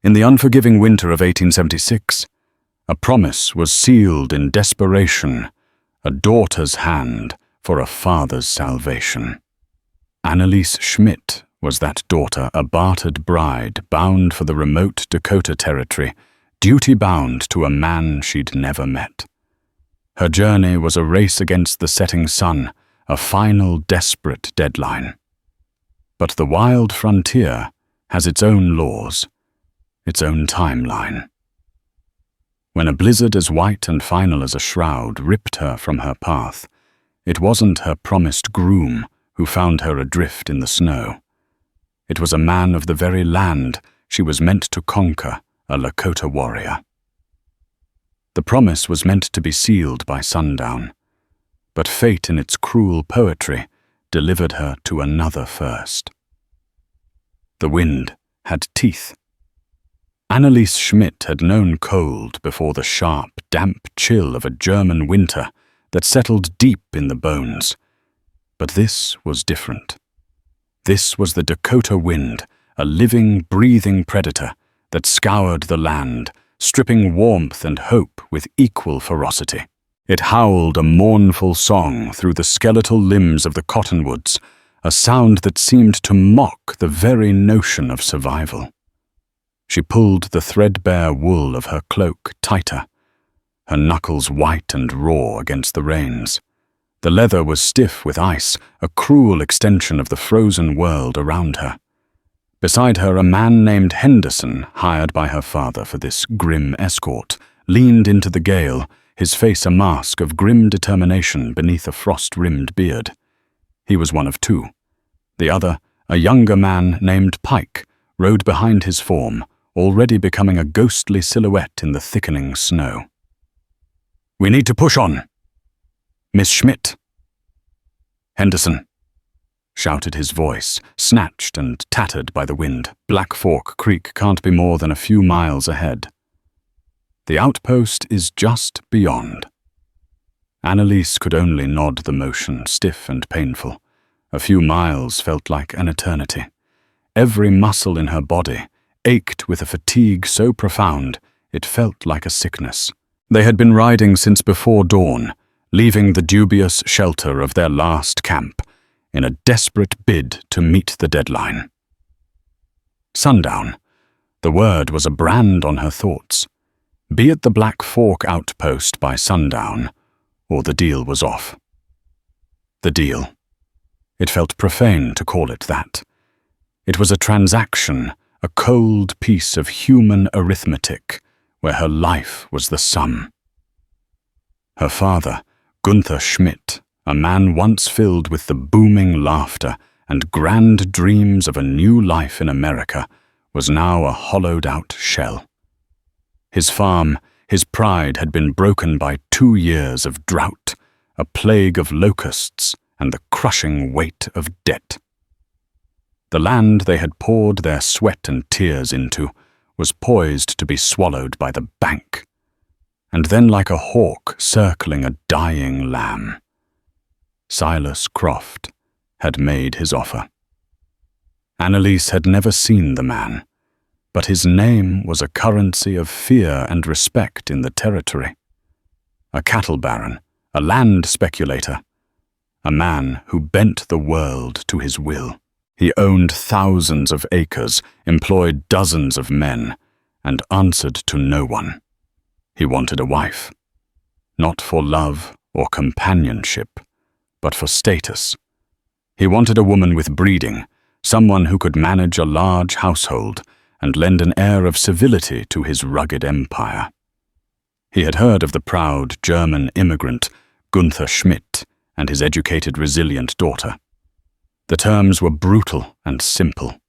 In the unforgiving winter of 1876, a promise was sealed in desperation, a daughter's hand for a father's salvation. Annalise Schmidt was that daughter, a bartered bride bound for the remote Dakota territory, duty-bound to a man she'd never met. Her journey was a race against the setting sun, a final desperate deadline. But the wild frontier has its own laws, its own timeline. When a blizzard as white and final as a shroud ripped her from her path, it wasn't her promised groom who found her adrift in the snow. It was a man of the very land she was meant to conquer, a Lakota warrior. The promise was meant to be sealed by sundown, but fate in its cruel poetry delivered her to another first. The wind had teeth. Annalise Schmidt had known cold before the sharp, damp chill of a German winter that settled deep in the bones. But this was different. This was the Dakota wind, a living, breathing predator that scoured the land, stripping warmth and hope with equal ferocity. It howled a mournful song through the skeletal limbs of the cottonwoods, a sound that seemed to mock the very notion of survival. She pulled the threadbare wool of her cloak tighter, her knuckles white and raw against the reins. The leather was stiff with ice, a cruel extension of the frozen world around her. Beside her, a man named Henderson, hired by her father for this grim escort, leaned into the gale, his face a mask of grim determination beneath a frost-rimmed beard. He was one of two. The other, a younger man named Pike, rode behind his form, already becoming a ghostly silhouette in the thickening snow. "We need to push on. Miss Schmidt." "Henderson," shouted his voice, snatched and tattered by the wind. "Black Fork Creek can't be more than a few miles ahead. The outpost is just beyond." Annalise could only nod the motion, stiff and painful. A few miles felt like an eternity. Every muscle in her body ached with a fatigue so profound it felt like a sickness. They had been riding since before dawn, leaving the dubious shelter of their last camp, in a desperate bid to meet the deadline. Sundown. The word was a brand on her thoughts. Be it the Black Fork outpost by sundown, or the deal was off. The deal. It felt profane to call it that. It was a transaction, a cold piece of human arithmetic, where her life was the sum. Her father, Gunther Schmidt, a man once filled with the booming laughter and grand dreams of a new life in America, was now a hollowed-out shell. His farm, his pride, had been broken by 2 years of drought, a plague of locusts, and the crushing weight of debt. The land they had poured their sweat and tears into was poised to be swallowed by the bank, and then like a hawk circling a dying lamb. Silas Croft had made his offer. Annalise had never seen the man, but his name was a currency of fear and respect in the territory. A cattle baron, a land speculator, a man who bent the world to his will. He owned thousands of acres, employed dozens of men, and answered to no one. He wanted a wife, not for love or companionship, but for status. He wanted a woman with breeding, someone who could manage a large household and lend an air of civility to his rugged empire. He had heard of the proud German immigrant, Gunther Schmidt, and his educated, resilient daughter. The terms were brutal and simple.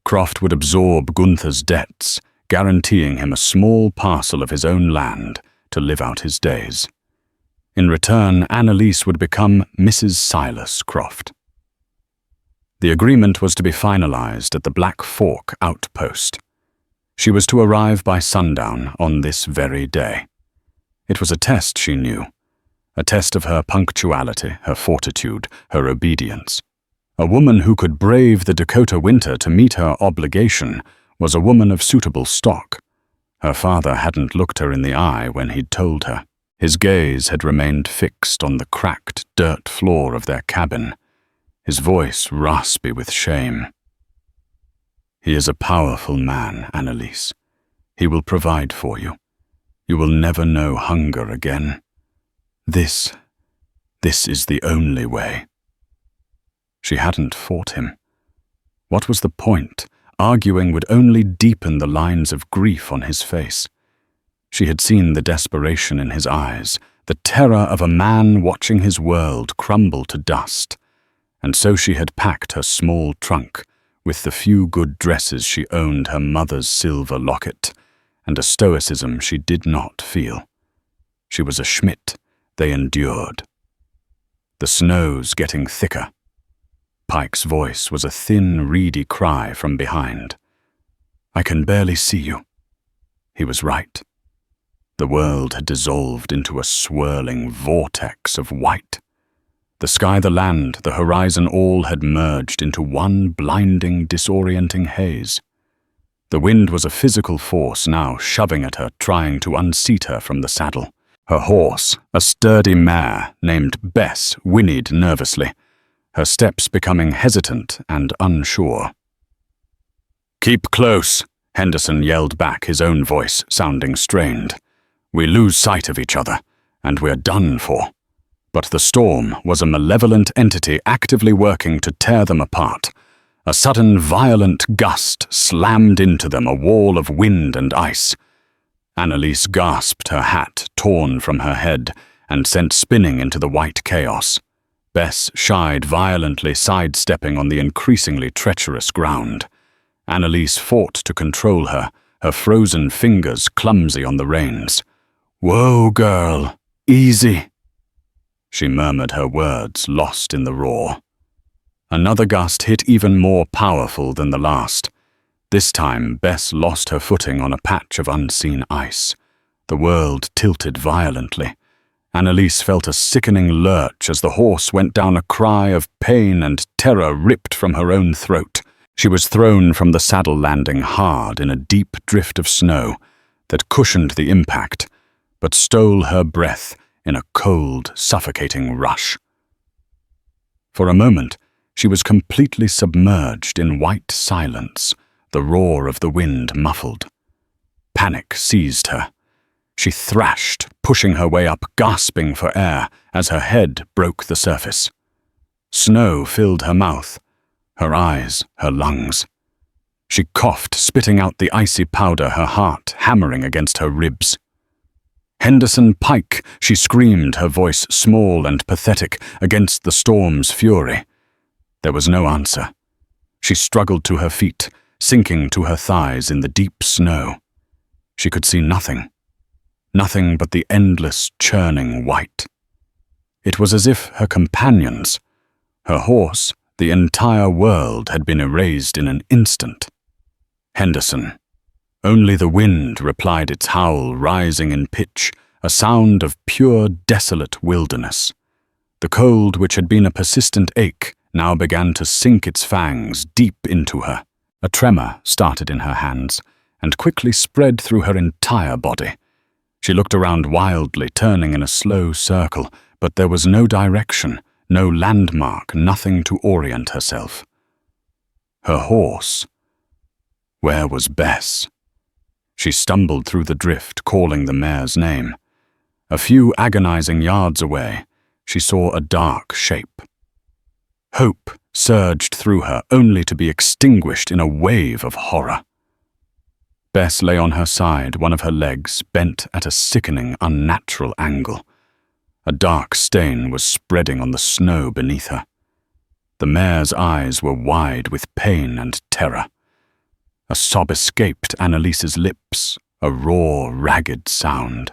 Croft would absorb Gunther's debts, guaranteeing him a small parcel of his own land to live out his days. In return, Annalise would become Mrs. Silas Croft. The agreement was to be finalized at the Black Fork outpost. She was to arrive by sundown on this very day. It was a test, she knew, a test of her punctuality, her fortitude, her obedience. A woman who could brave the Dakota winter to meet her obligation was a woman of suitable stock. Her father hadn't looked her in the eye when he'd told her. His gaze had remained fixed on the cracked dirt floor of their cabin, his voice raspy with shame. "He is a powerful man, Annalise. He will provide for you. You will never know hunger again. This is the only way." She hadn't fought him. What was the point? Arguing would only deepen the lines of grief on his face. She had seen the desperation in his eyes, the terror of a man watching his world crumble to dust, and so she had packed her small trunk with the few good dresses she owned, her mother's silver locket, and a stoicism she did not feel. She was a Schmidt. They endured. The snow's getting thicker. Pike's voice was a thin, reedy cry from behind. "I can barely see you." He was right. The world had dissolved into a swirling vortex of white. The sky, the land, the horizon, all had merged into one blinding, disorienting haze. The wind was a physical force now shoving at her, trying to unseat her from the saddle. Her horse, a sturdy mare named Bess, whinnied nervously, her steps becoming hesitant and unsure. "Keep close," Henderson yelled back, his own voice sounding strained. "We lose sight of each other, and we're done for." But the storm was a malevolent entity actively working to tear them apart. A sudden violent gust slammed into them, a wall of wind and ice. Annalise gasped, her hat torn from her head and sent spinning into the white chaos. Bess shied violently, sidestepping on the increasingly treacherous ground. Annalise fought to control her, her frozen fingers clumsy on the reins. "Whoa, girl, easy," she murmured, her words lost in the roar. Another gust hit even more powerful than the last. This time, Bess lost her footing on a patch of unseen ice. The world tilted violently. Annalise felt a sickening lurch as the horse went down, a cry of pain and terror ripped from her own throat. She was thrown from the saddle, landing hard in a deep drift of snow that cushioned the impact, but stole her breath in a cold, suffocating rush. For a moment, she was completely submerged in white silence, the roar of the wind muffled. Panic seized her. She thrashed, pushing her way up, gasping for air as her head broke the surface. Snow filled her mouth, her eyes, her lungs. She coughed, spitting out the icy powder, her heart hammering against her ribs. "Henderson Pike!" she screamed, her voice small and pathetic against the storm's fury. There was no answer. She struggled to her feet, sinking to her thighs in the deep snow. She could see nothing. Nothing but the endless, churning white. It was as if her companions, her horse, the entire world had been erased in an instant. Henderson. Only the wind replied, its howl rising in pitch, a sound of pure, desolate wilderness. The cold, which had been a persistent ache, now began to sink its fangs deep into her. A tremor started in her hands and quickly spread through her entire body. She looked around wildly, turning in a slow circle, but there was no direction, no landmark, nothing to orient herself. Her horse. Where was Bess? She stumbled through the drift, calling the mare's name. A few agonizing yards away, she saw a dark shape. Hope surged through her, only to be extinguished in a wave of horror. Bess lay on her side, one of her legs bent at a sickening, unnatural angle. A dark stain was spreading on the snow beneath her. The mare's eyes were wide with pain and terror. A sob escaped Annalise's lips, a raw, ragged sound.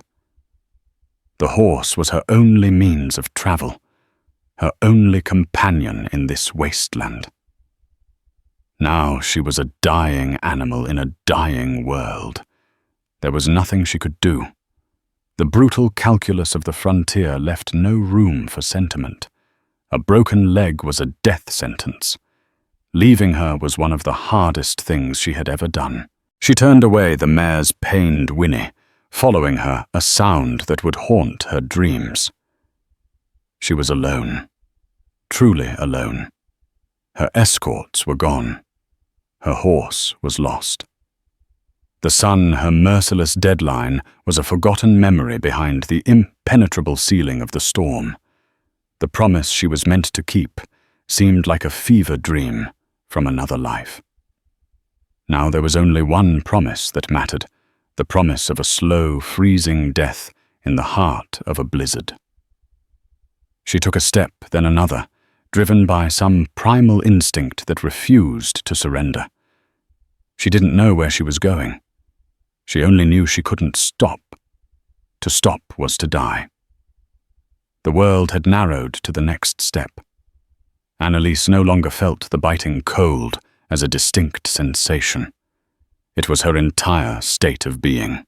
The horse was her only means of travel, her only companion in this wasteland. Now she was a dying animal in a dying world. There was nothing she could do. The brutal calculus of the frontier left no room for sentiment. A broken leg was a death sentence. Leaving her was one of the hardest things she had ever done. She turned away the mare's pained whinny, following her a sound that would haunt her dreams. She was alone, truly alone. Her escorts were gone. Her horse was lost. The sun, her merciless deadline, was a forgotten memory behind the impenetrable ceiling of the storm. The promise she was meant to keep seemed like a fever dream from another life. Now there was only one promise that mattered, the promise of a slow, freezing death in the heart of a blizzard. She took a step, then another, driven by some primal instinct that refused to surrender. She didn't know where she was going. She only knew she couldn't stop. To stop was to die. The world had narrowed to the next step. Annalise no longer felt the biting cold as a distinct sensation. It was her entire state of being.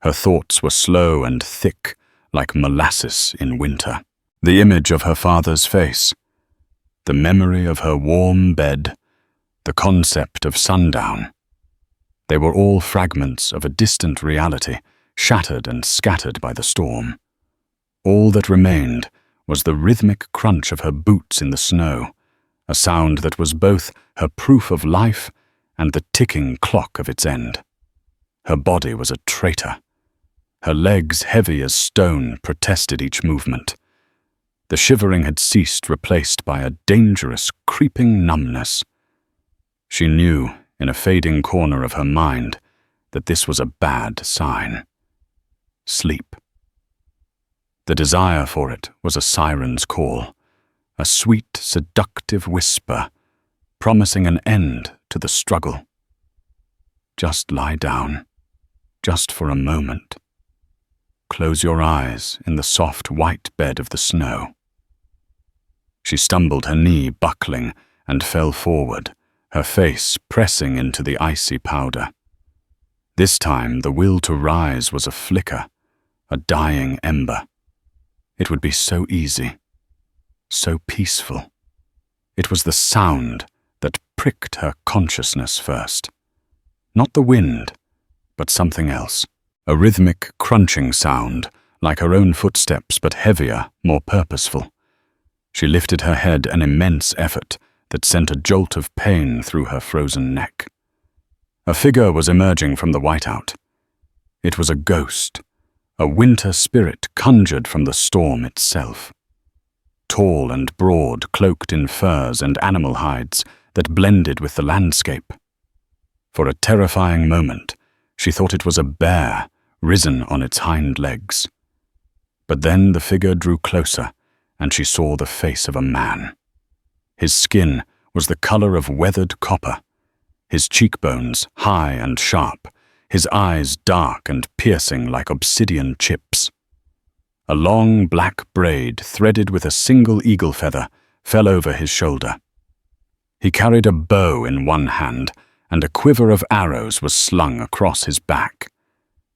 Her thoughts were slow and thick, like molasses in winter. The image of her father's face, the memory of her warm bed, the concept of Sundown. They were all fragments of a distant reality, shattered and scattered by the storm. All that remained was the rhythmic crunch of her boots in the snow, a sound that was both her proof of life and the ticking clock of its end. Her body was a traitor. Her legs, heavy as stone, protested each movement. The shivering had ceased, replaced by a dangerous, creeping numbness. She knew, in a fading corner of her mind, that this was a bad sign. Sleep. The desire for it was a siren's call, a sweet, seductive whisper, promising an end to the struggle. Just lie down, just for a moment. Close your eyes in the soft white bed of the snow. She stumbled, her knee buckling, and fell forward, her face pressing into the icy powder. This time the will to rise was a flicker, a dying ember. It would be so easy, so peaceful. It was the sound that pricked her consciousness first. Not the wind, but something else. A rhythmic, crunching sound, like her own footsteps, but heavier, more purposeful. She lifted her head, an immense effort that sent a jolt of pain through her frozen neck. A figure was emerging from the whiteout. It was a ghost, a winter spirit conjured from the storm itself. Tall and broad, cloaked in furs and animal hides that blended with the landscape. For a terrifying moment, she thought it was a bear risen on its hind legs. But then the figure drew closer, and she saw the face of a man. His skin was the color of weathered copper, his cheekbones high and sharp, his eyes dark and piercing like obsidian chips. A long black braid, threaded with a single eagle feather, fell over his shoulder. He carried a bow in one hand, and a quiver of arrows was slung across his back.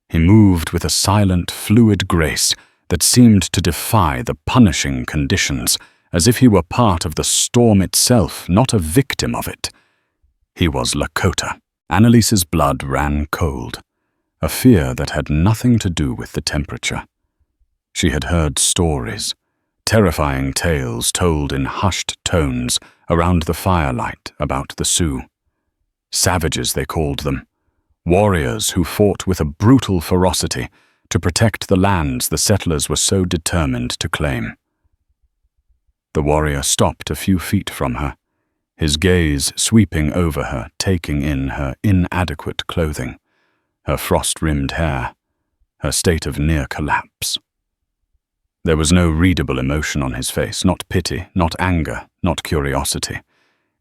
He moved with a silent, fluid grace that seemed to defy the punishing conditions, as if he were part of the storm itself, not a victim of it. He was Lakota. Annalise's blood ran cold, a fear that had nothing to do with the temperature. She had heard stories, terrifying tales told in hushed tones around the firelight about the Sioux. Savages, they called them, warriors who fought with a brutal ferocity to protect the lands the settlers were so determined to claim. The warrior stopped a few feet from her, his gaze sweeping over her, taking in her inadequate clothing, her frost-rimmed hair, her state of near collapse. There was no readable emotion on his face, not pity, not anger, not curiosity.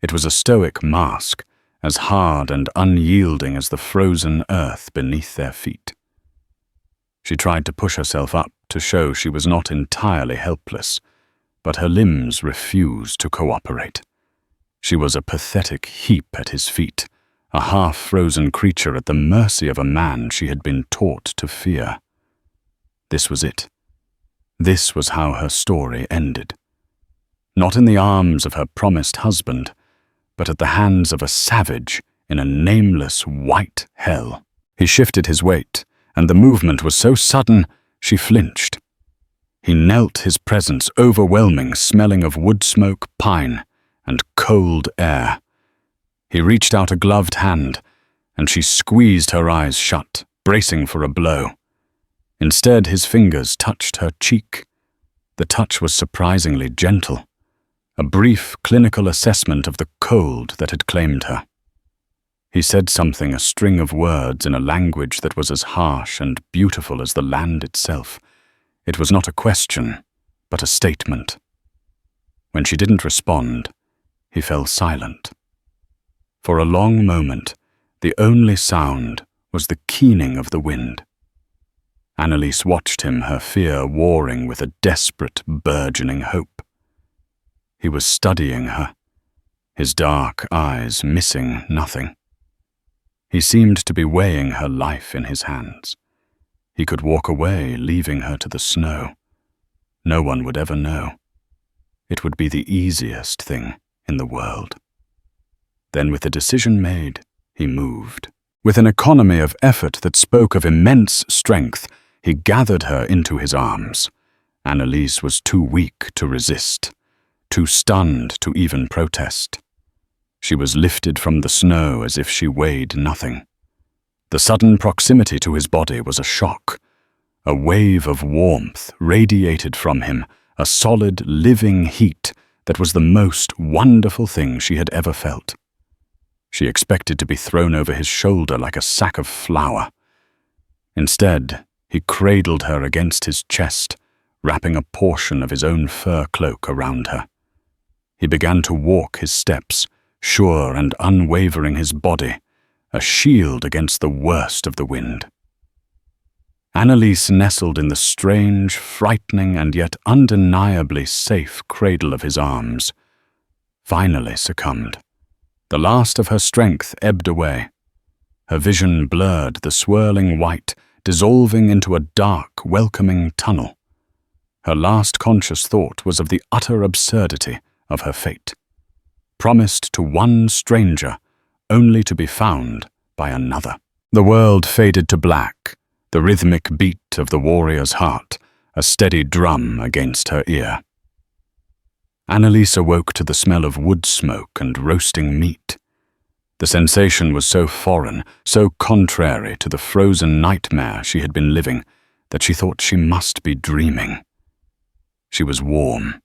It was a stoic mask, as hard and unyielding as the frozen earth beneath their feet. She tried to push herself up to show she was not entirely helpless, but her limbs refused to cooperate. She was a pathetic heap at his feet, a half-frozen creature at the mercy of a man she had been taught to fear. This was it. This was how her story ended. Not in the arms of her promised husband, but at the hands of a savage in a nameless white hell. He shifted his weight, and the movement was so sudden she flinched. He knelt, his presence overwhelming, smelling of wood smoke, pine, and cold air. He reached out a gloved hand, and she squeezed her eyes shut, bracing for a blow. Instead, his fingers touched her cheek. The touch was surprisingly gentle, a brief clinical assessment of the cold that had claimed her. He said something, a string of words in a language that was as harsh and beautiful as the land itself. It was not a question, but a statement. When she didn't respond, he fell silent. For a long moment, the only sound was the keening of the wind. Annalise watched him, her fear warring with a desperate, burgeoning hope. He was studying her, his dark eyes missing nothing. He seemed to be weighing her life in his hands. He could walk away, leaving her to the snow. No one would ever know. It would be the easiest thing in the world. Then, with the decision made, he moved. With an economy of effort that spoke of immense strength, he gathered her into his arms. Annalise was too weak to resist, too stunned to even protest. She was lifted from the snow as if she weighed nothing. The sudden proximity to his body was a shock. A wave of warmth radiated from him, a solid, living heat that was the most wonderful thing she had ever felt. She expected to be thrown over his shoulder like a sack of flour. Instead, he cradled her against his chest, wrapping a portion of his own fur cloak around her. He began to walk his steps, sure and unwavering, his body, a shield against the worst of the wind. Annalise nestled in the strange, frightening, and yet undeniably safe cradle of his arms, finally succumbed. The last of her strength ebbed away. Her vision blurred, the swirling white, dissolving into a dark, welcoming tunnel. Her last conscious thought was of the utter absurdity of her fate. Promised to one stranger, only to be found by another. The world faded to black, the rhythmic beat of the warrior's heart, a steady drum against her ear. Annalise awoke to the smell of wood smoke and roasting meat. The sensation was so foreign, so contrary to the frozen nightmare she had been living, that she thought she must be dreaming. She was warm,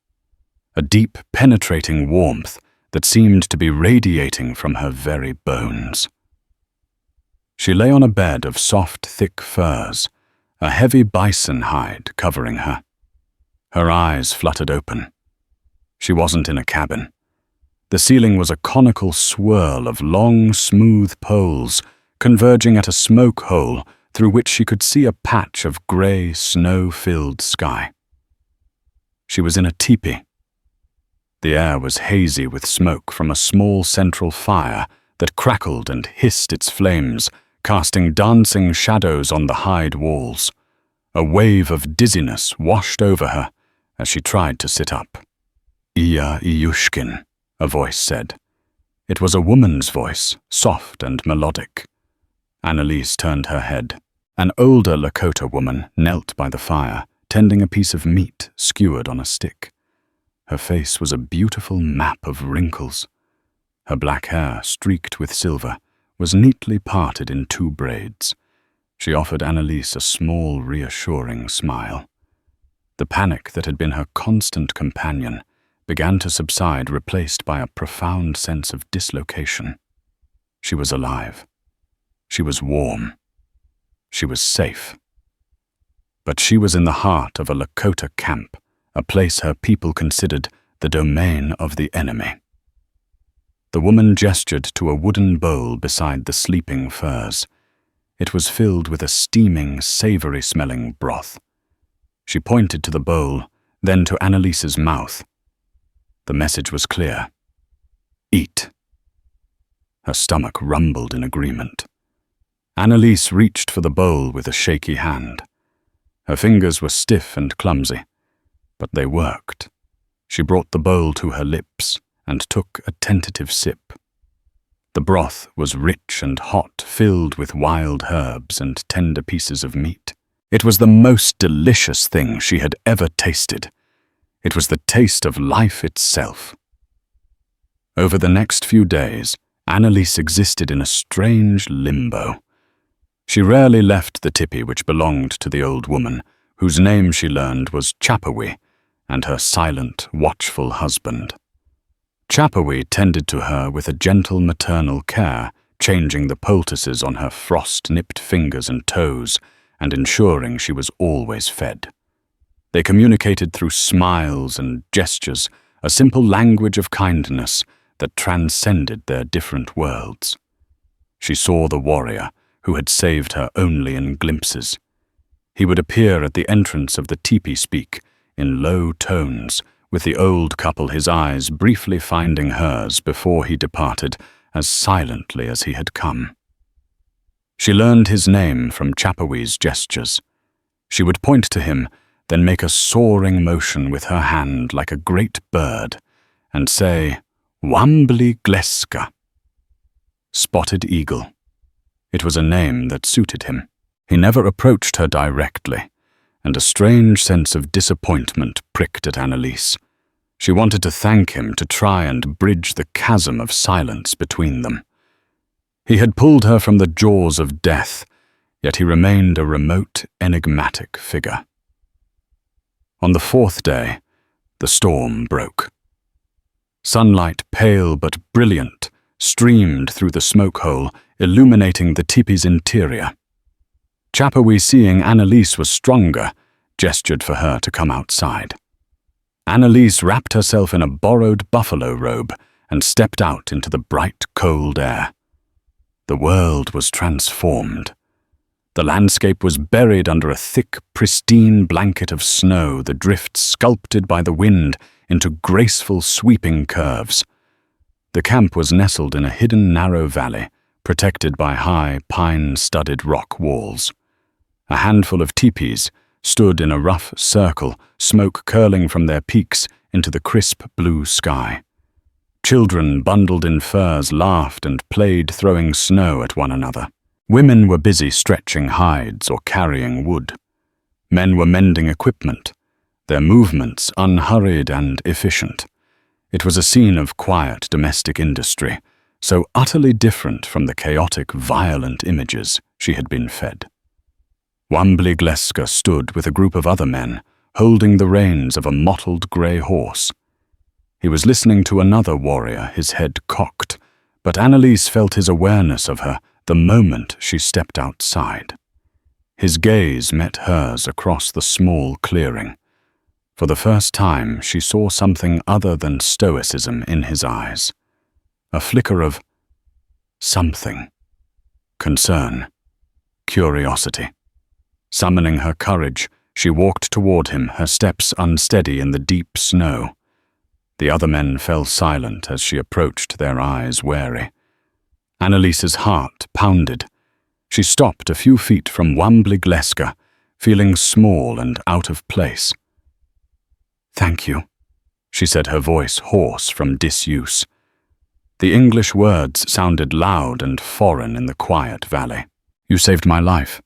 a deep, penetrating warmth that seemed to be radiating from her very bones. She lay on a bed of soft, thick furs, a heavy bison hide covering her. Her eyes fluttered open. She wasn't in a cabin. The ceiling was a conical swirl of long, smooth poles converging at a smoke hole through which she could see a patch of grey, snow-filled sky. She was in a teepee. The air was hazy with smoke from a small central fire that crackled and hissed its flames, casting dancing shadows on the hide walls. A wave of dizziness washed over her as she tried to sit up. "Iya Iyushkin," a voice said. It was a woman's voice, soft and melodic. Annalise turned her head. An older Lakota woman knelt by the fire, tending a piece of meat skewered on a stick. Her face was a beautiful map of wrinkles. Her black hair, streaked with silver, was neatly parted in 2 braids. She offered Annalise a small, reassuring smile. The panic that had been her constant companion began to subside, replaced by a profound sense of dislocation. She was alive. She was warm. She was safe. But she was in the heart of a Lakota camp, a place her people considered the domain of the enemy. The woman gestured to a wooden bowl beside the sleeping furs. It was filled with a steaming, savory-smelling broth. She pointed to the bowl, then to Annalise's mouth. The message was clear. Eat. Her stomach rumbled in agreement. Annalise reached for the bowl with a shaky hand. Her fingers were stiff and clumsy, but they worked. She brought the bowl to her lips and took a tentative sip. The broth was rich and hot, filled with wild herbs and tender pieces of meat. It was the most delicious thing she had ever tasted. It was the taste of life itself. Over the next few days, Annalise existed in a strange limbo. She rarely left the tipi which belonged to the old woman, whose name she learned was Chapawi, and her silent, watchful husband. Chapawi tended to her with a gentle maternal care, changing the poultices on her frost-nipped fingers and toes, and ensuring she was always fed. They communicated through smiles and gestures, a simple language of kindness that transcended their different worlds. She saw the warrior, who had saved her only in glimpses. He would appear at the entrance of the teepee speak, in low tones, with the old couple, his eyes briefly finding hers before he departed, as silently as he had come. She learned his name from Chapawi's gestures. She would point to him, then make a soaring motion with her hand like a great bird, and say, "Wambly Gleska," Spotted Eagle. It was a name that suited him. He never approached her directly, and a strange sense of disappointment pricked at Annalise. She wanted to thank him, to try and bridge the chasm of silence between them. He had pulled her from the jaws of death, yet he remained a remote, enigmatic figure. On the fourth day, the storm broke. Sunlight, pale but brilliant, streamed through the smoke hole, illuminating the teepee's interior. Chapawi, seeing Annalise was stronger, gestured for her to come outside. Annalise wrapped herself in a borrowed buffalo robe and stepped out into the bright, cold air. The world was transformed. The landscape was buried under a thick, pristine blanket of snow, the drifts sculpted by the wind into graceful, sweeping curves. The camp was nestled in a hidden, narrow valley, protected by high, pine-studded rock walls. A handful of teepees stood in a rough circle, smoke curling from their peaks into the crisp blue sky. Children bundled in furs laughed and played, throwing snow at one another. Women were busy stretching hides or carrying wood. Men were mending equipment, their movements unhurried and efficient. It was a scene of quiet domestic industry, so utterly different from the chaotic, violent images she had been fed. Wambly Gleska stood with a group of other men, holding the reins of a mottled grey horse. He was listening to another warrior, his head cocked, but Annalise felt his awareness of her the moment she stepped outside. His gaze met hers across the small clearing. For the first time, she saw something other than stoicism in his eyes. A flicker of something. Concern. Curiosity. Summoning her courage, she walked toward him, her steps unsteady in the deep snow. The other men fell silent as she approached, their eyes wary. Annalise's heart pounded. She stopped a few feet from Wambly Gleska, feeling small and out of place. "Thank you," she said, her voice hoarse from disuse. The English words sounded loud and foreign in the quiet valley. "You saved my life."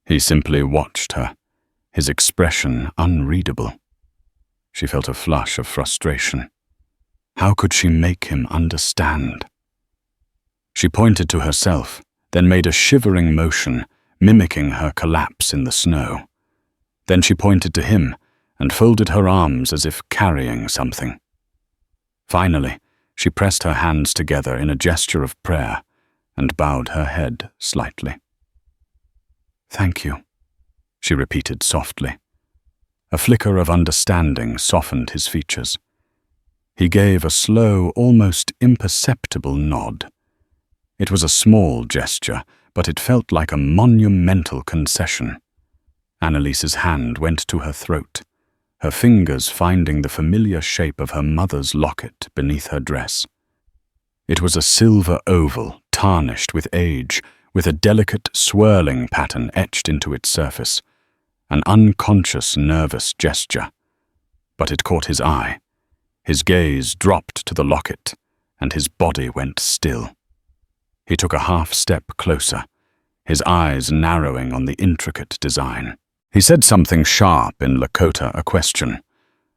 He simply watched her, his expression unreadable. She felt a flush of frustration. How could she make him understand? She pointed to herself, then made a shivering motion, mimicking her collapse in the snow. Then she pointed to him and folded her arms as if carrying something. Finally, she pressed her hands together in a gesture of prayer and bowed her head slightly. "Thank you," she repeated softly. A flicker of understanding softened his features. He gave a slow, almost imperceptible nod. It was a small gesture, but it felt like a monumental concession. Annalise's hand went to her throat, her fingers finding the familiar shape of her mother's locket beneath her dress. It was a silver oval, tarnished with age, with a delicate, swirling pattern etched into its surface. An unconscious, nervous gesture. But it caught his eye. His gaze dropped to the locket, and his body went still. He took a half-step closer, his eyes narrowing on the intricate design. He said something sharp in Lakota, a question.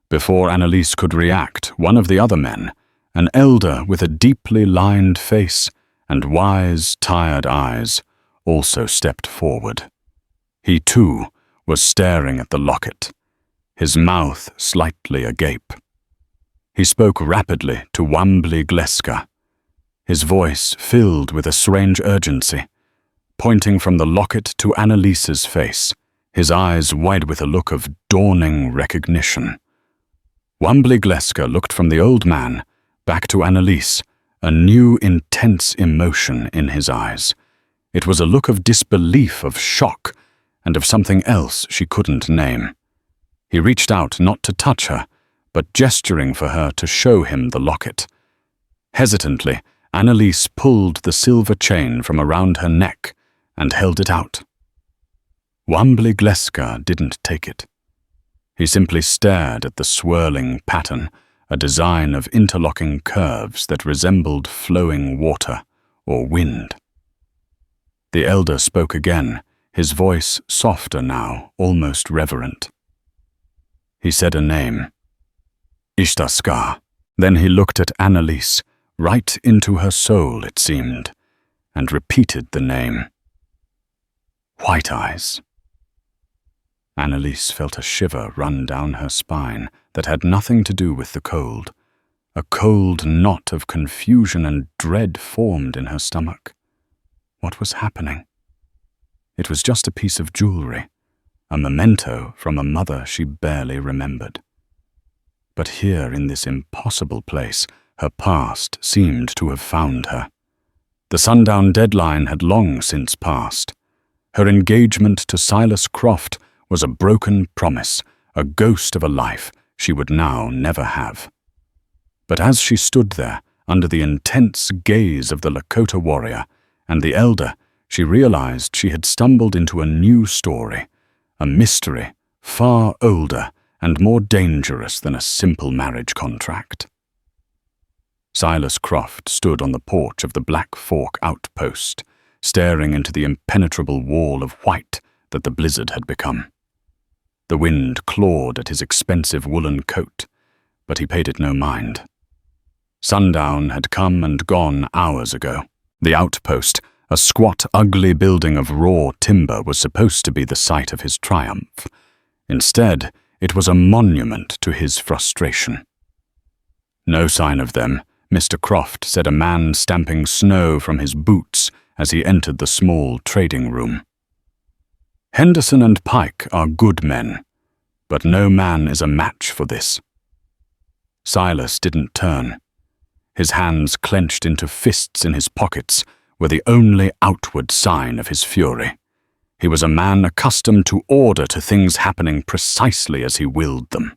Before Annalise could react, one of the other men, an elder with a deeply lined face and wise, tired eyes, also stepped forward. He, too, was staring at the locket, his mouth slightly agape. He spoke rapidly to Wambly Gleska, his voice filled with a strange urgency, pointing from the locket to Annalise's face, his eyes wide with a look of dawning recognition. Wambly Gleska looked from the old man back to Annalise, a new intense emotion in his eyes. It was a look of disbelief, of shock, and of something else she couldn't name. He reached out not to touch her, but gesturing for her to show him the locket. Hesitantly, Annalise pulled the silver chain from around her neck and held it out. Wambly Gleska didn't take it. He simply stared at the swirling pattern, a design of interlocking curves that resembled flowing water or wind. The elder spoke again, his voice softer now, almost reverent. He said a name. Ishtaska. Then he looked at Annalise, right into her soul, it seemed, and repeated the name. White Eyes. Annalise felt a shiver run down her spine that had nothing to do with the cold. A cold knot of confusion and dread formed in her stomach. What was happening? It was just a piece of jewelry, a memento from a mother she barely remembered. But here in this impossible place, her past seemed to have found her. The Sundown deadline had long since passed. Her engagement to Silas Croft was a broken promise, a ghost of a life she would now never have. But as she stood there, under the intense gaze of the Lakota warrior and the elder, she realized she had stumbled into a new story, a mystery far older and more dangerous than a simple marriage contract. Silas Croft stood on the porch of the Black Fork outpost, staring into the impenetrable wall of white that the blizzard had become. The wind clawed at his expensive woolen coat, but he paid it no mind. Sundown had come and gone hours ago. The outpost, a squat, ugly building of raw timber, was supposed to be the site of his triumph. Instead, it was a monument to his frustration. No sign of them, Mr. Croft said, a man stamping snow from his boots as he entered the small trading room. Henderson and Pike are good men, but no man is a match for this. Silas didn't turn. His hands clenched into fists in his pockets were the only outward sign of his fury. He was a man accustomed to order, to things happening precisely as he willed them.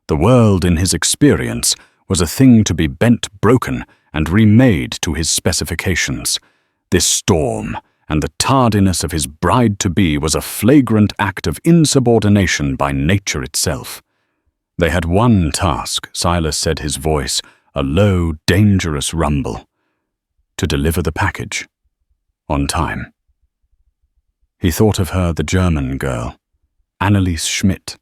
The world, in his experience, was a thing to be bent, broken, and remade to his specifications. This storm and the tardiness of his bride-to-be was a flagrant act of insubordination by nature itself. They had one task, Silas said, his voice a low, dangerous rumble: to deliver the package on time. He thought of her, the German girl, Annalise Schmidt.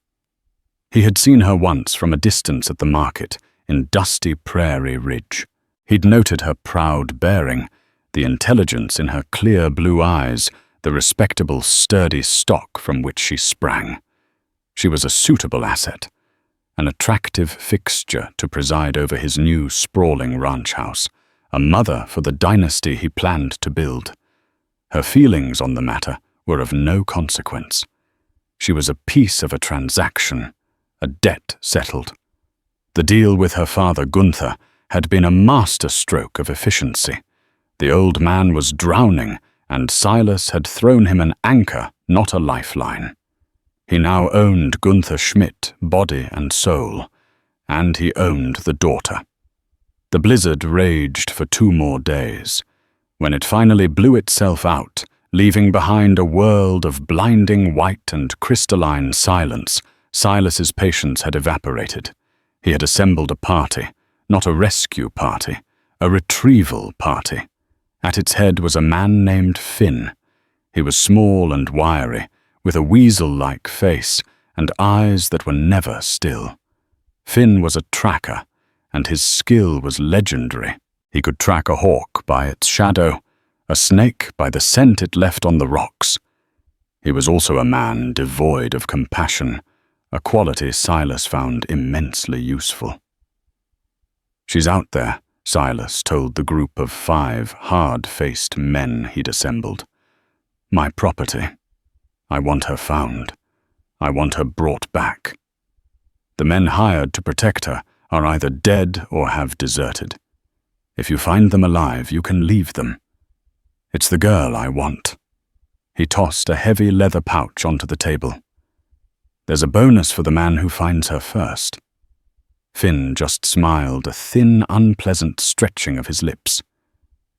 He had seen her once from a distance at the market in dusty Prairie Ridge. He'd noted her proud bearing, the intelligence in her clear blue eyes, the respectable, sturdy stock from which she sprang. She was a suitable asset, an attractive fixture to preside over his new sprawling ranch house, a mother for the dynasty he planned to build. Her feelings on the matter were of no consequence. She was a piece of a transaction, a debt settled. The deal with her father, Gunther, had been a masterstroke of efficiency. The old man was drowning, and Silas had thrown him an anchor, not a lifeline. He now owned Gunther Schmidt, body and soul, and he owned the daughter. The blizzard raged for 2 more days. When it finally blew itself out, leaving behind a world of blinding white and crystalline silence, Silas's patience had evaporated. He had assembled a party, not a rescue party, a retrieval party. At its head was a man named Finn. He was small and wiry, with a weasel-like face and eyes that were never still. Finn was a tracker, and his skill was legendary. He could track a hawk by its shadow, a snake by the scent it left on the rocks. He was also a man devoid of compassion, a quality Silas found immensely useful. "She's out there," Silas told the group of 5 hard-faced men he'd assembled. "My property. I want her found. I want her brought back. The men hired to protect her are either dead or have deserted. If you find them alive, you can leave them. It's the girl I want." He tossed a heavy leather pouch onto the table. "There's a bonus for the man who finds her first." Finn just smiled, a thin, unpleasant stretching of his lips.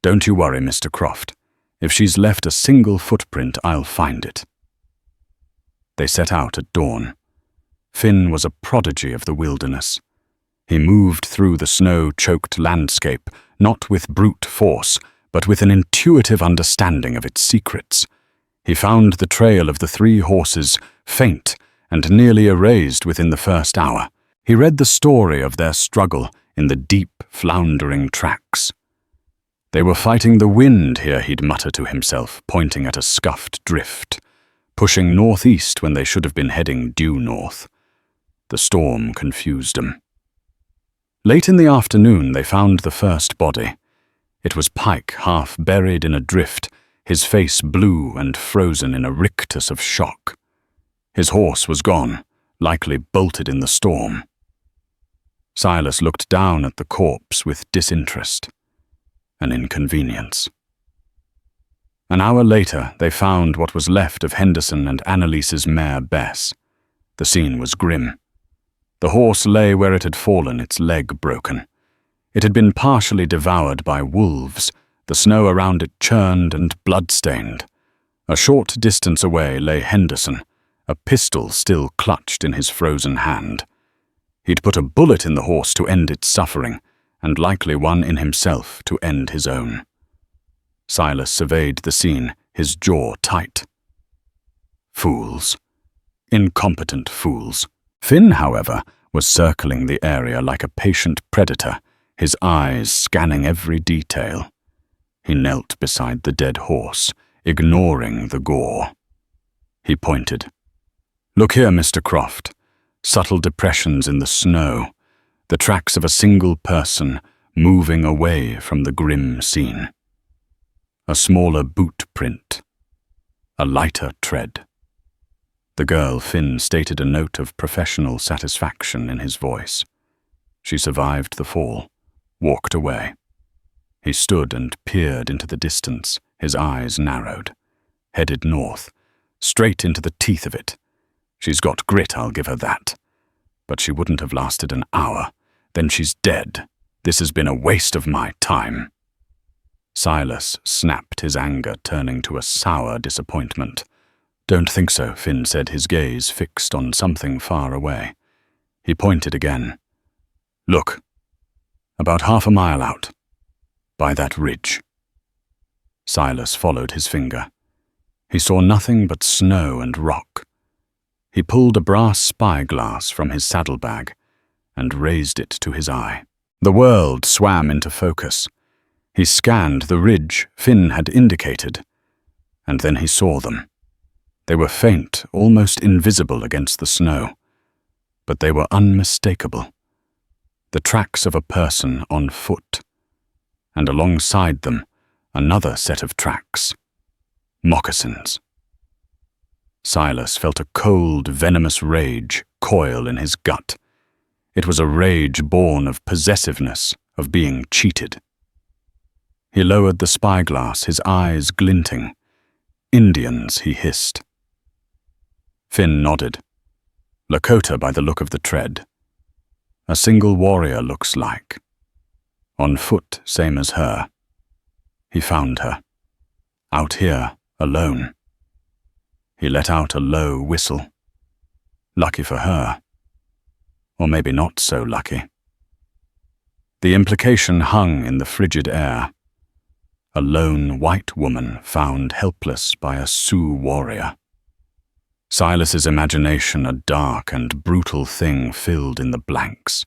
"Don't you worry, Mr. Croft. If she's left a single footprint, I'll find it." They set out at dawn. Finn was a prodigy of the wilderness. He moved through the snow-choked landscape, not with brute force, but with an intuitive understanding of its secrets. He found the trail of the 3 horses, faint and nearly erased within the first hour. He read the story of their struggle in the deep, floundering tracks. They were fighting the wind here, he'd mutter to himself, pointing at a scuffed drift, pushing northeast when they should have been heading due north. The storm confused him. Late in the afternoon, they found the first body. It was Pike, half buried in a drift, his face blue and frozen in a rictus of shock. His horse was gone, likely bolted in the storm. Silas looked down at the corpse with disinterest. An inconvenience. An hour later, they found what was left of Henderson and Annalise's mare Bess. The scene was grim. The horse lay where it had fallen, its leg broken. It had been partially devoured by wolves. The snow around it churned and blood-stained. A short distance away lay Henderson, a pistol still clutched in his frozen hand. He'd put a bullet in the horse to end its suffering, and likely one in himself to end his own. Silas surveyed the scene, his jaw tight. Fools. Incompetent fools. Finn, however, was circling the area like a patient predator, his eyes scanning every detail. He knelt beside the dead horse, ignoring the gore. He pointed. "Look here, Mr. Croft. Subtle depressions in the snow, the tracks of a single person moving away from the grim scene. A smaller boot print. A lighter tread." The girl, Finn, stated a note of professional satisfaction in his voice. She survived the fall, walked away. He stood and peered into the distance, his eyes narrowed. Headed north, straight into the teeth of it. She's got grit, I'll give her that. But she wouldn't have lasted an hour. Then she's dead. This has been a waste of my time. Silas snapped, his anger turning to a sour disappointment. "Don't think so," Finn said, his gaze fixed on something far away. He pointed again. "Look. About half a mile out. By that ridge." Silas followed his finger. He saw nothing but snow and rock. He pulled a brass spyglass from his saddlebag and raised it to his eye. The world swam into focus. He scanned the ridge Finn had indicated, and then he saw them. They were faint, almost invisible against the snow, but they were unmistakable. The tracks of a person on foot, and alongside them, another set of tracks. Moccasins. Silas felt a cold, venomous rage coil in his gut. It was a rage born of possessiveness, of being cheated. He lowered the spyglass, his eyes glinting. "Indians," he hissed. Finn nodded. "Lakota by the look of the tread. A single warrior looks like. On foot, same as her. He found her. Out here, alone." He let out a low whistle. Lucky for her. Or maybe not so lucky. The implication hung in the frigid air. A lone white woman found helpless by a Sioux warrior. Silas's imagination a dark and brutal thing filled in the blanks.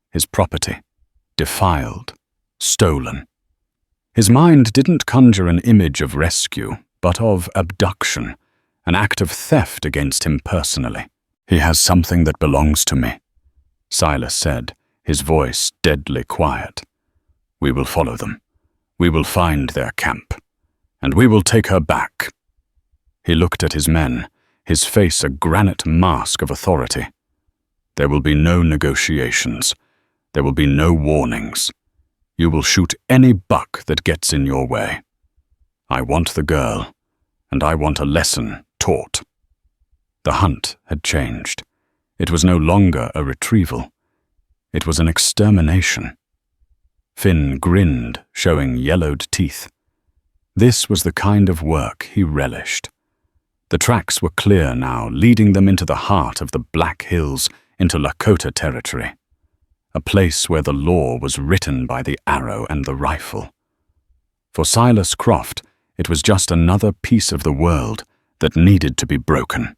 His property, defiled, stolen. His mind didn't conjure an image of rescue, but of abduction, an act of theft against him personally. "He has something that belongs to me," Silas said, his voice deadly quiet. "We will follow them. We will find their camp. And we will take her back." He looked at his men, his face a granite mask of authority. "There will be no negotiations. There will be no warnings. You will shoot any buck that gets in your way. I want the girl, and I want a lesson taught." The hunt had changed. It was no longer a retrieval. It was an extermination. Finn grinned, showing yellowed teeth. This was the kind of work he relished. The tracks were clear now, leading them into the heart of the Black Hills, into Lakota territory, a place where the law was written by the arrow and the rifle. For Silas Croft, it was just another piece of the world that needed to be broken.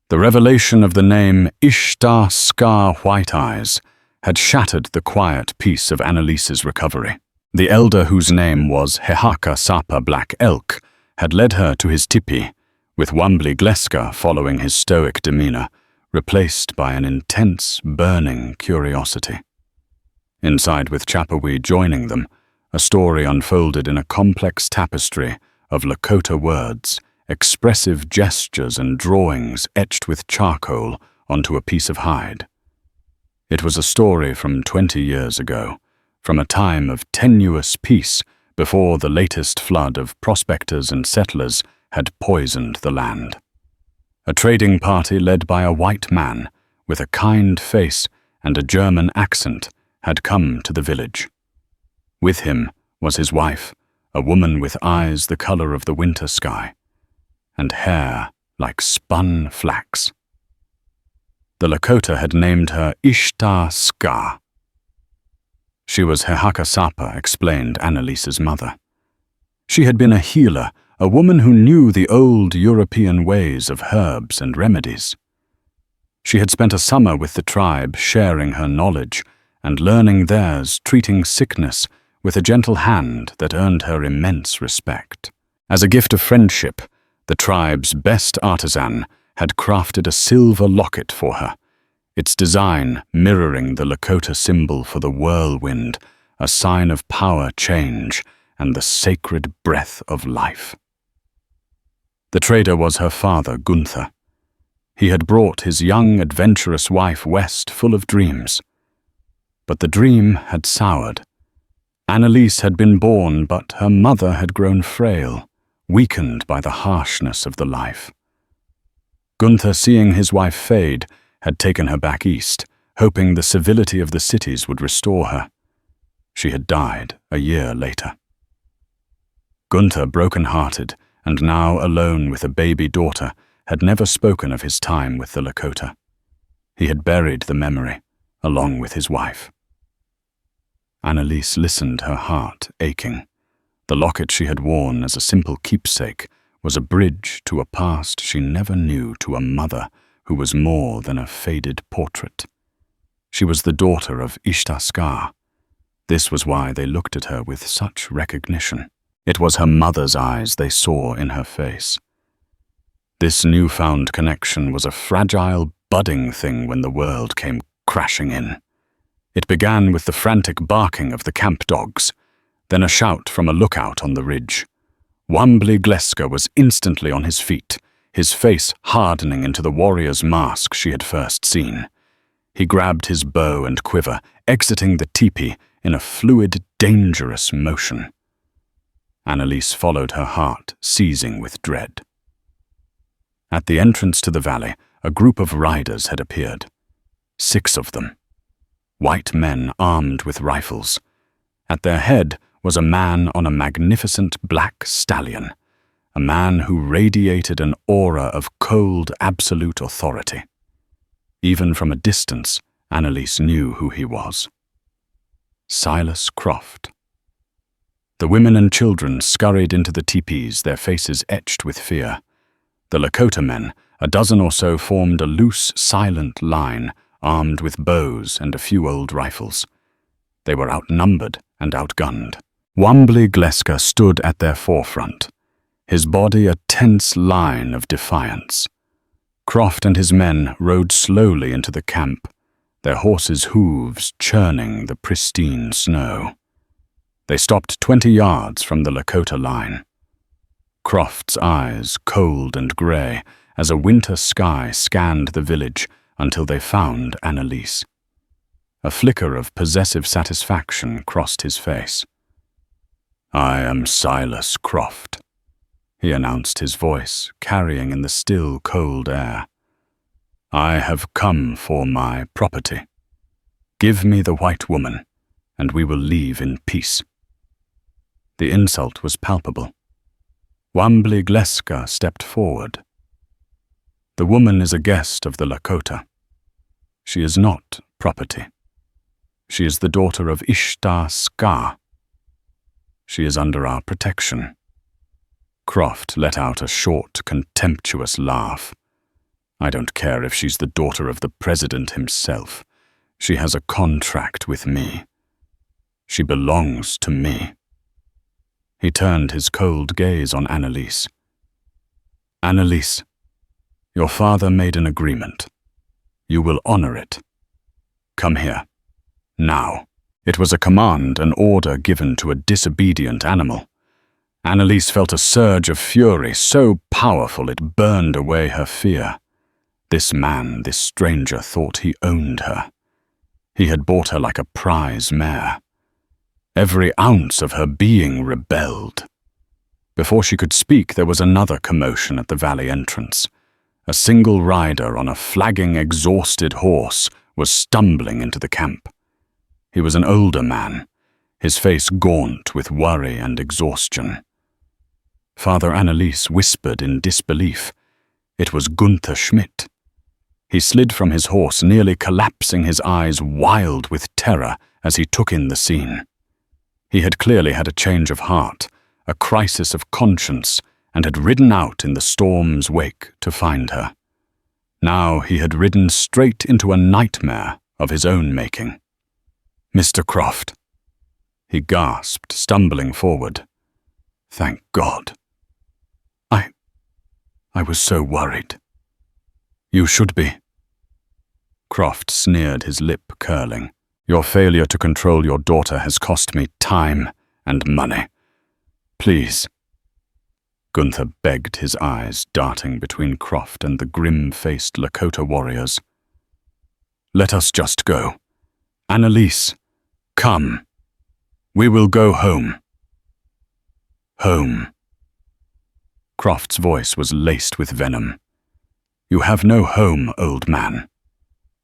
The revelation of the name Ishtar Scar White Eyes had shattered the quiet peace of Annalise's recovery. The elder, whose name was Hehaka Sapa Black Elk, had led her to his tipi, with Wambly Gleska following his stoic demeanor, replaced by an intense, burning curiosity. Inside, with Chapawee joining them, a story unfolded in a complex tapestry of Lakota words, expressive gestures and drawings etched with charcoal onto a piece of hide. It was a story from 20 years ago, from a time of tenuous peace before the latest flood of prospectors and settlers had poisoned the land. A trading party led by a white man with a kind face and a German accent had come to the village. With him was his wife, a woman with eyes the color of the winter sky, and hair like spun flax. The Lakota had named her Ishtar Scar. She was Hehaka Sapa, explained Annalise's mother. She had been a healer, a woman who knew the old European ways of herbs and remedies. She had spent a summer with the tribe, sharing her knowledge and learning theirs, treating sickness with a gentle hand that earned her immense respect. As a gift of friendship, the tribe's best artisan had crafted a silver locket for her, its design mirroring the Lakota symbol for the whirlwind, a sign of power change and the sacred breath of life. The trader was her father, Gunther. He had brought his young, adventurous wife west full of dreams. But the dream had soured. Annalise had been born, but her mother had grown frail, weakened by the harshness of the life. Gunther, seeing his wife fade, had taken her back east, hoping the civility of the cities would restore her. She had died a year later. Gunther, broken-hearted, and now alone with a baby daughter, had never spoken of his time with the Lakota. He had buried the memory, along with his wife. Annalise listened, her heart aching. The locket she had worn as a simple keepsake was a bridge to a past she never knew, to a mother who was more than a faded portrait. She was the daughter of Ishtar Scar. This was why they looked at her with such recognition. It was her mother's eyes they saw in her face. This newfound connection was a fragile, budding thing when the world came crashing in. It began with the frantic barking of the camp dogs, then a shout from a lookout on the ridge. Wambly Gleska was instantly on his feet, his face hardening into the warrior's mask she had first seen. He grabbed his bow and quiver, exiting the teepee in a fluid, dangerous motion. Annalise followed, her heart seizing with dread. At the entrance to the valley, a group of riders had appeared. 6 of them. White men armed with rifles. At their head was a man on a magnificent black stallion, a man who radiated an aura of cold, absolute authority. Even from a distance, Annalise knew who he was. Silas Croft. The women and children scurried into the teepees, their faces etched with fear. The Lakota men, a dozen or so, formed a loose, silent line, armed with bows and a few old rifles. They were outnumbered and outgunned. Wambly Gleska stood at their forefront, his body a tense line of defiance. Croft and his men rode slowly into the camp, their horses' hooves churning the pristine snow. They stopped 20 yards from the Lakota line. Croft's eyes cold and grey as a winter sky scanned the village until they found Annalise. A flicker of possessive satisfaction crossed his face. "I am Silas Croft," he announced, his voice carrying in the still, cold air. "I have come for my property. Give me the white woman, and we will leave in peace." The insult was palpable. Wambly Gleska stepped forward. "The woman is a guest of the Lakota. She is not property. She is the daughter of Ishtar Ska. She is under our protection." Croft let out a short, contemptuous laugh. "I don't care if she's the daughter of the president himself. She has a contract with me. She belongs to me." He turned his cold gaze on Annalise. "Annalise, your father made an agreement. You will honor it. Come here. Now." It was a command, an order given to a disobedient animal. Annalise felt a surge of fury so powerful it burned away her fear. This man, this stranger, thought he owned her. He had bought her like a prize mare. Every ounce of her being rebelled. Before she could speak, there was another commotion at the valley entrance. A single rider on a flagging, exhausted horse was stumbling into the camp. He was an older man, his face gaunt with worry and exhaustion. Father Annalise whispered in disbelief. It was Gunther Schmidt. He slid from his horse, nearly collapsing, his eyes wild with terror as he took in the scene. He had clearly had a change of heart, a crisis of conscience, and had ridden out in the storm's wake to find her. Now he had ridden straight into a nightmare of his own making. "Mr. Croft," he gasped, stumbling forward. "Thank God. I was so worried." "You should be." Croft sneered, his lip curling. "Your failure to control your daughter has cost me time and money. Please." Gunther begged, his eyes darting between Croft and the grim-faced Lakota warriors. "Let us just go. Annalise, come. We will go home." "Home." Croft's voice was laced with venom. "You have no home, old man.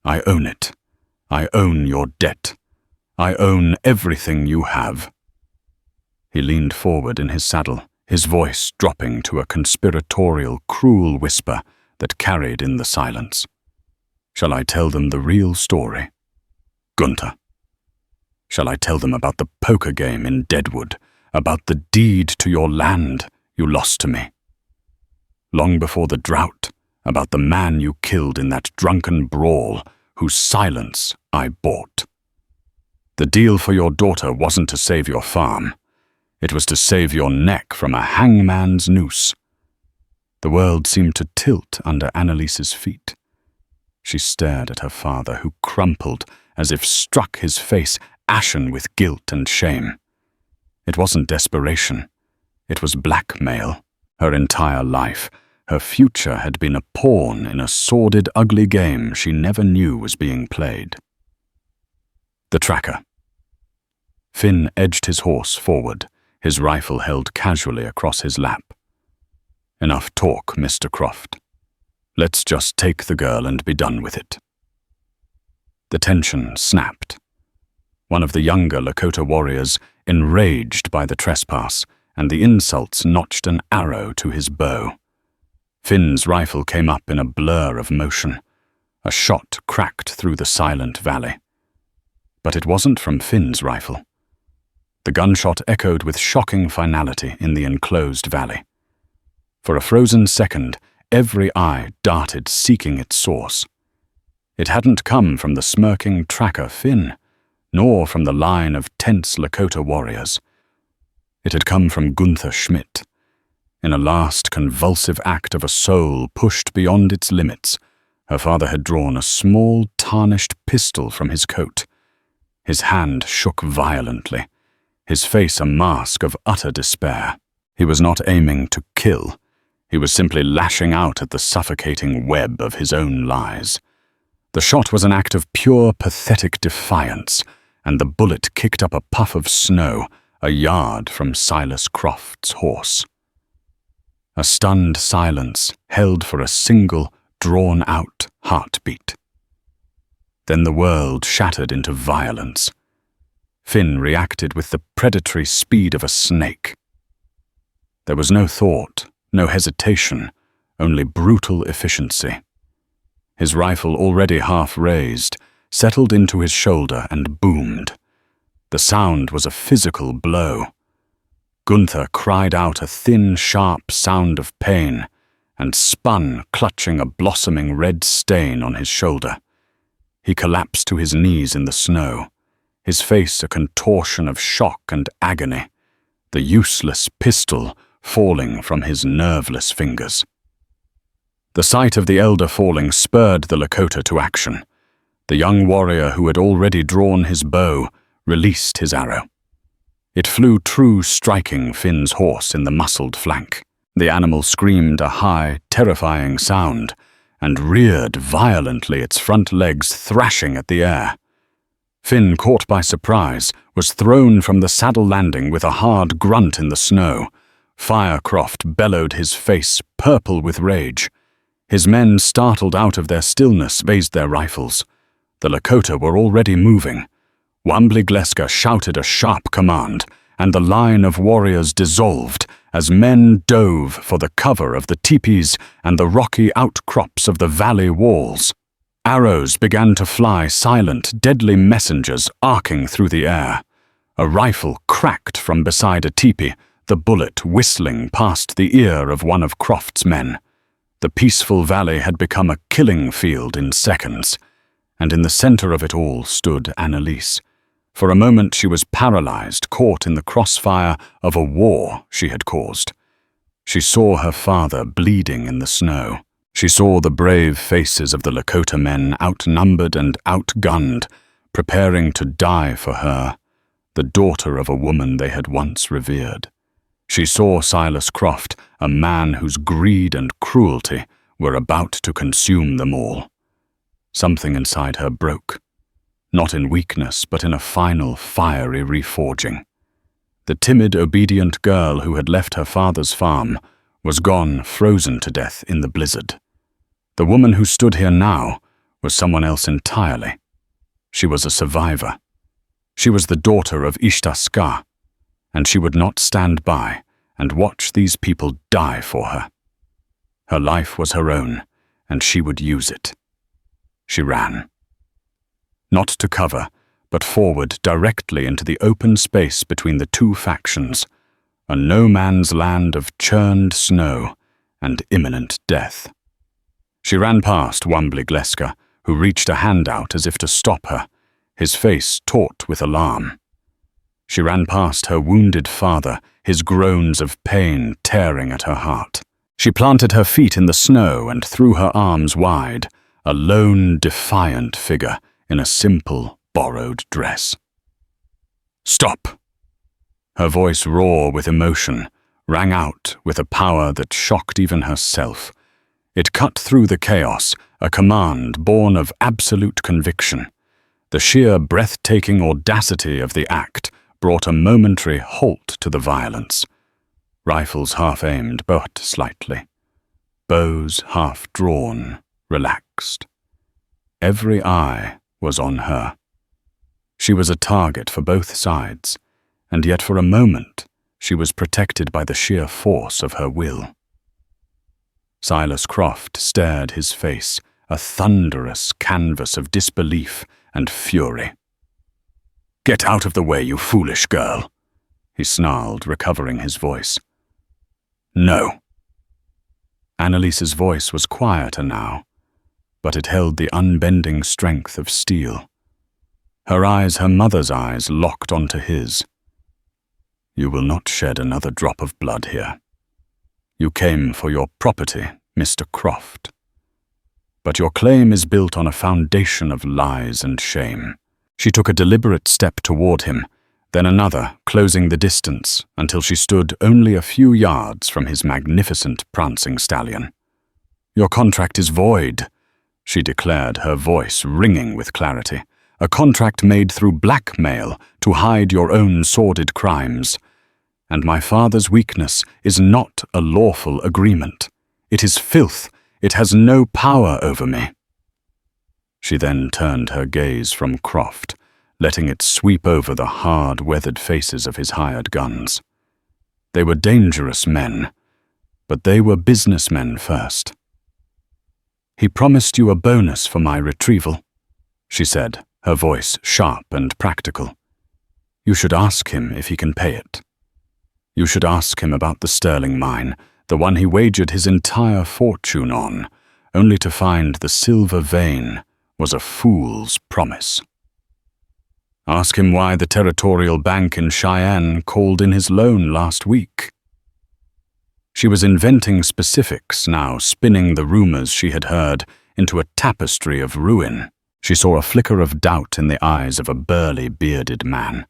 I own it. I own your debt. I own everything you have." He leaned forward in his saddle, his voice dropping to a conspiratorial, cruel whisper that carried in the silence. "Shall I tell them the real story? Gunther. Shall I tell them about the poker game in Deadwood, about the deed to your land you lost to me? Long before the drought, about the man you killed in that drunken brawl, whose silence I bought? The deal for your daughter wasn't to save your farm. It was to save your neck from a hangman's noose." The world seemed to tilt under Annalise's feet. She stared at her father, who crumpled as if struck, his face ashen with guilt and shame. It wasn't desperation. It was blackmail. Her entire life, her future had been a pawn in a sordid, ugly game she never knew was being played. The tracker. Finn edged his horse forward, his rifle held casually across his lap. "Enough talk, Mr. Croft. Let's just take the girl and be done with it." The tension snapped. One of the younger Lakota warriors, enraged by the trespass and the insults, notched an arrow to his bow. Finn's rifle came up in a blur of motion. A shot cracked through the silent valley. But it wasn't from Finn's rifle. The gunshot echoed with shocking finality in the enclosed valley. For a frozen second, every eye darted seeking its source. It hadn't come from the smirking tracker Finn, nor from the line of tense Lakota warriors. It had come from Gunther Schmidt. In a last convulsive act of a soul pushed beyond its limits, her father had drawn a small, tarnished pistol from his coat. His hand shook violently, his face a mask of utter despair. He was not aiming to kill. He was simply lashing out at the suffocating web of his own lies. The shot was an act of pure, pathetic defiance, and the bullet kicked up a puff of snow a yard from Silas Croft's horse. A stunned silence held for a single, drawn-out heartbeat. Then the world shattered into violence. Finn reacted with the predatory speed of a snake. There was no thought, no hesitation, only brutal efficiency. His rifle, already half raised, settled into his shoulder and boomed. The sound was a physical blow. Gunther cried out a thin, sharp sound of pain and spun, clutching a blossoming red stain on his shoulder. He collapsed to his knees in the snow, his face a contortion of shock and agony, the useless pistol falling from his nerveless fingers. The sight of the elder falling spurred the Lakota to action. The young warrior who had already drawn his bow released his arrow. It flew true, striking Finn's horse in the muscled flank. The animal screamed a high, terrifying sound and reared violently, its front legs thrashing at the air. Finn, caught by surprise, was thrown from the saddle landing with a hard grunt in the snow. Firecroft bellowed, his face purple with rage. His men, startled out of their stillness, raised their rifles. The Lakota were already moving. Wambly shouted a sharp command, and the line of warriors dissolved as men dove for the cover of the teepees and the rocky outcrops of the valley walls. Arrows began to fly, silent, deadly messengers arcing through the air. A rifle cracked from beside a teepee, the bullet whistling past the ear of one of Croft's men. The peaceful valley had become a killing field in seconds, and in the center of it all stood Annalise. For a moment she was paralyzed, caught in the crossfire of a war she had caused. She saw her father bleeding in the snow. She saw the brave faces of the Lakota men, outnumbered and outgunned, preparing to die for her, the daughter of a woman they had once revered. She saw Silas Croft, a man whose greed and cruelty were about to consume them all. Something inside her broke. Not in weakness, but in a final, fiery reforging. The timid, obedient girl who had left her father's farm was gone, frozen to death in the blizzard. The woman who stood here now was someone else entirely. She was a survivor. She was the daughter of Ishtaska, and she would not stand by and watch these people die for her. Her life was her own, and she would use it. She ran. Not to cover, but forward directly into the open space between the two factions, a no-man's land of churned snow and imminent death. She ran past Wambly, who reached a hand out as if to stop her, his face taut with alarm. She ran past her wounded father, his groans of pain tearing at her heart. She planted her feet in the snow and threw her arms wide, a lone, defiant figure in a simple, borrowed dress. "Stop!" Her voice, raw with emotion, rang out with a power that shocked even herself. It cut through the chaos, a command born of absolute conviction. The sheer, breathtaking audacity of the act brought a momentary halt to the violence. Rifles half-aimed, but slightly. Bows half-drawn, relaxed. Every eye was on her. She was a target for both sides, and yet for a moment she was protected by the sheer force of her will. Silas Croft stared, his face a thunderous canvas of disbelief and fury. "Get out of the way, you foolish girl," he snarled, recovering his voice. "No." Annalise's voice was quieter now, but it held the unbending strength of steel. Her eyes, her mother's eyes, locked onto his. "You will not shed another drop of blood here. You came for your property, Mr. Croft. But your claim is built on a foundation of lies and shame." She took a deliberate step toward him, then another, closing the distance until she stood only a few yards from his magnificent prancing stallion. "Your contract is void," she declared, her voice ringing with clarity. "A contract made through blackmail to hide your own sordid crimes. And my father's weakness is not a lawful agreement. It is filth. It has no power over me." She then turned her gaze from Croft, letting it sweep over the hard, weathered faces of his hired guns. They were dangerous men, but they were businessmen first. "He promised you a bonus for my retrieval," she said, her voice sharp and practical. "You should ask him if he can pay it. You should ask him about the Sterling mine, the one he wagered his entire fortune on, only to find the silver vein was a fool's promise. Ask him why the Territorial Bank in Cheyenne called in his loan last week." She was inventing specifics now, spinning the rumors she had heard into a tapestry of ruin. She saw a flicker of doubt in the eyes of a burly, bearded man.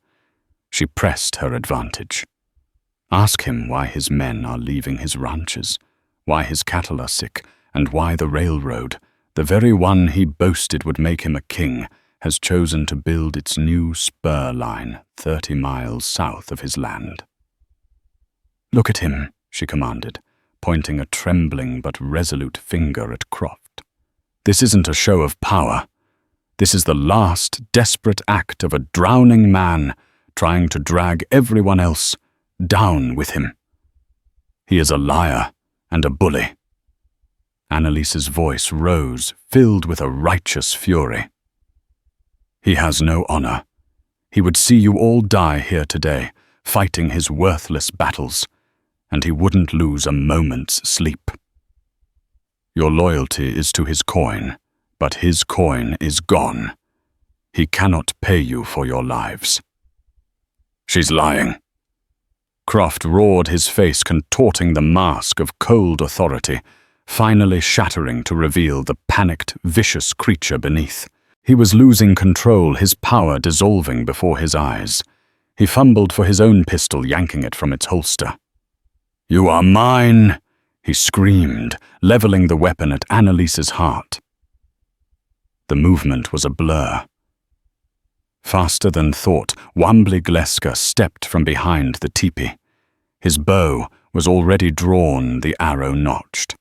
She pressed her advantage. Ask him why his men are leaving his ranches, why his cattle are sick, and why the railroad, the very one he boasted would make him a king, has chosen to build its new spur line 30 miles south of his land. "Look at him," she commanded, pointing a trembling but resolute finger at Croft. "This isn't a show of power. This is the last desperate act of a drowning man trying to drag everyone else down with him. He is a liar and a bully." Annalise's voice rose, filled with a righteous fury. "He has no honor. He would see you all die here today, fighting his worthless battles, and he wouldn't lose a moment's sleep. Your loyalty is to his coin, but his coin is gone. He cannot pay you for your lives." "She's lying." Croft roared, his face contorting the mask of cold authority, finally shattering to reveal the panicked, vicious creature beneath. He was losing control, his power dissolving before his eyes. He fumbled for his own pistol, yanking it from its holster. "You are mine!" he screamed, leveling the weapon at Annalise's heart. The movement was a blur. Faster than thought, Wambly Gleska stepped from behind the teepee. His bow was already drawn, the arrow notched.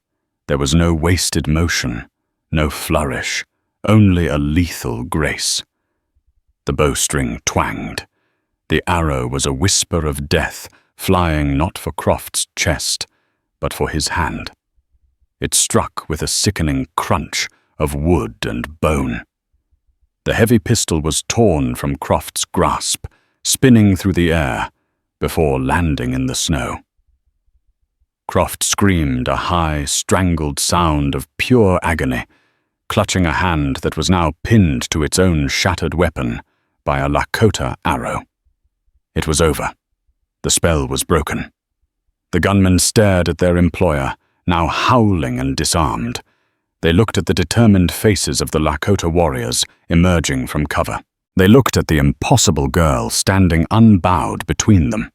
There was no wasted motion, no flourish, only a lethal grace. The bowstring twanged. The arrow was a whisper of death, flying not for Croft's chest, but for his hand. It struck with a sickening crunch of wood and bone. The heavy pistol was torn from Croft's grasp, spinning through the air, before landing in the snow. Croft screamed a high, strangled sound of pure agony, clutching a hand that was now pinned to its own shattered weapon by a Lakota arrow. It was over. The spell was broken. The gunmen stared at their employer, now howling and disarmed. They looked at the determined faces of the Lakota warriors emerging from cover. They looked at the impossible girl standing unbowed between them.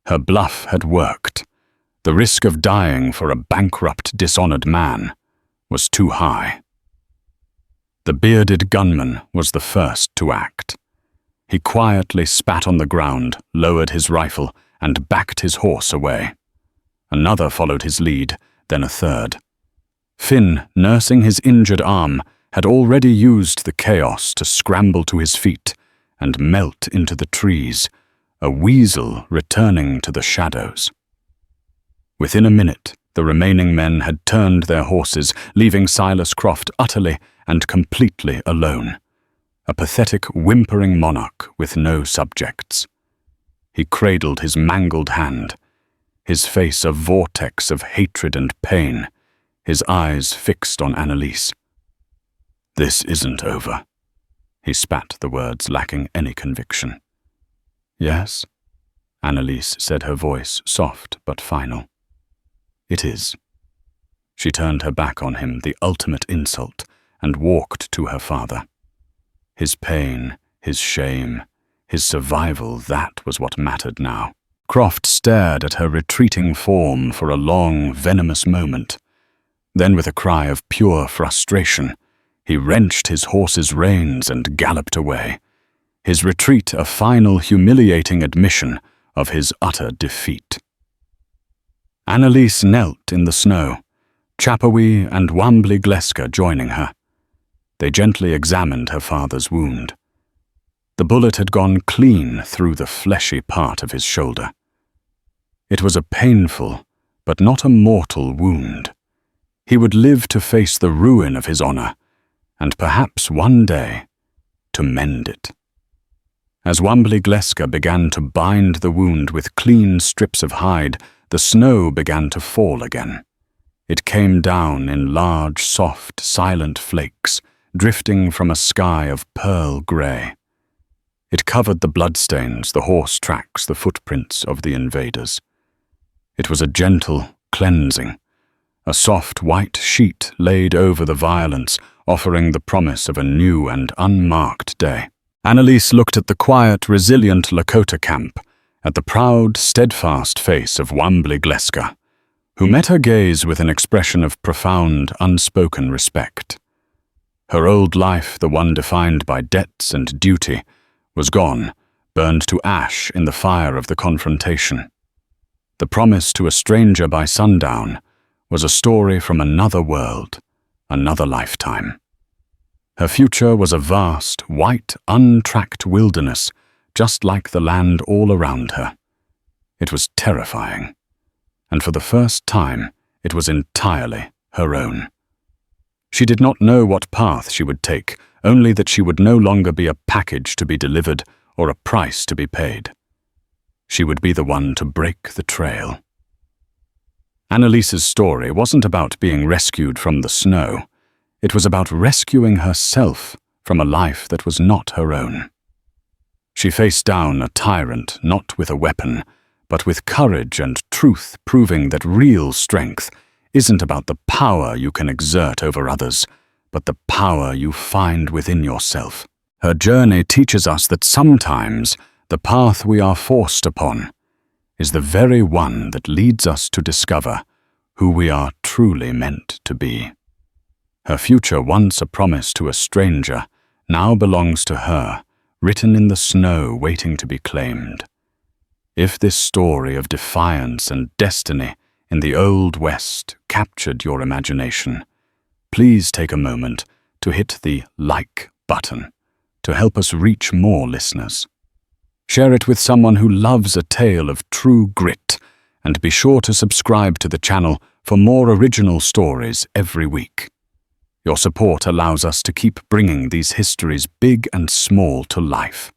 Her bluff had worked. The risk of dying for a bankrupt, dishonored man was too high. The bearded gunman was the first to act. He quietly spat on the ground, lowered his rifle, and backed his horse away. Another followed his lead, then a third. Finn, nursing his injured arm, had already used the chaos to scramble to his feet and melt into the trees, a weasel returning to the shadows. Within a minute, the remaining men had turned their horses, leaving Silas Croft utterly and completely alone. a pathetic, whimpering monarch with no subjects. He cradled his mangled hand, his face a vortex of hatred and pain, his eyes fixed on Annalise. "This isn't over." He spat the words, lacking any conviction. "Yes?" Annalise said, her voice soft but final. "It is." She turned her back on him, the ultimate insult, and walked to her father. His pain, his shame, his survival, that was what mattered now. Croft stared at her retreating form for a long, venomous moment. Then, with a cry of pure frustration, he wrenched his horse's reins and galloped away, his retreat a final humiliating admission of his utter defeat. Annalise knelt in the snow, Chappaway and Wambly Gleska joining her. They gently examined her father's wound. The bullet had gone clean through the fleshy part of his shoulder. It was a painful, but not a mortal wound. He would live to face the ruin of his honor, and perhaps one day to mend it. As Wambly Gleska began to bind the wound with clean strips of hide, the snow began to fall again. It came down in large, soft, silent flakes, drifting from a sky of pearl gray. It covered the bloodstains, the horse tracks, the footprints of the invaders. It was a gentle cleansing, a soft white sheet laid over the violence, offering the promise of a new and unmarked day. Annalise looked at the quiet, resilient Lakota camp, at the proud, steadfast face of Wambly Gleska, who met her gaze with an expression of profound, unspoken respect. Her old life, the one defined by debts and duty, was gone, burned to ash in the fire of the confrontation. The promise to a stranger by sundown was a story from another world, another lifetime. Her future was a vast, white, untracked wilderness, just like the land all around her. It was terrifying, and for the first time, it was entirely her own. She did not know what path she would take, only that she would no longer be a package to be delivered or a price to be paid. She would be the one to break the trail. Annalise's story wasn't about being rescued from the snow. It was about rescuing herself from a life that was not her own. She faced down a tyrant not with a weapon, but with courage and truth, proving that real strength isn't about the power you can exert over others, but the power you find within yourself. Her journey teaches us that sometimes the path we are forced upon is the very one that leads us to discover who we are truly meant to be. Her future, once a promise to a stranger, now belongs to her, written in the snow waiting to be claimed. If this story of defiance and destiny in the Old West captured your imagination, please take a moment to hit the like button to help us reach more listeners. Share it with someone who loves a tale of true grit, and be sure to subscribe to the channel for more original stories every week. Your support allows us to keep bringing these histories big and small to life.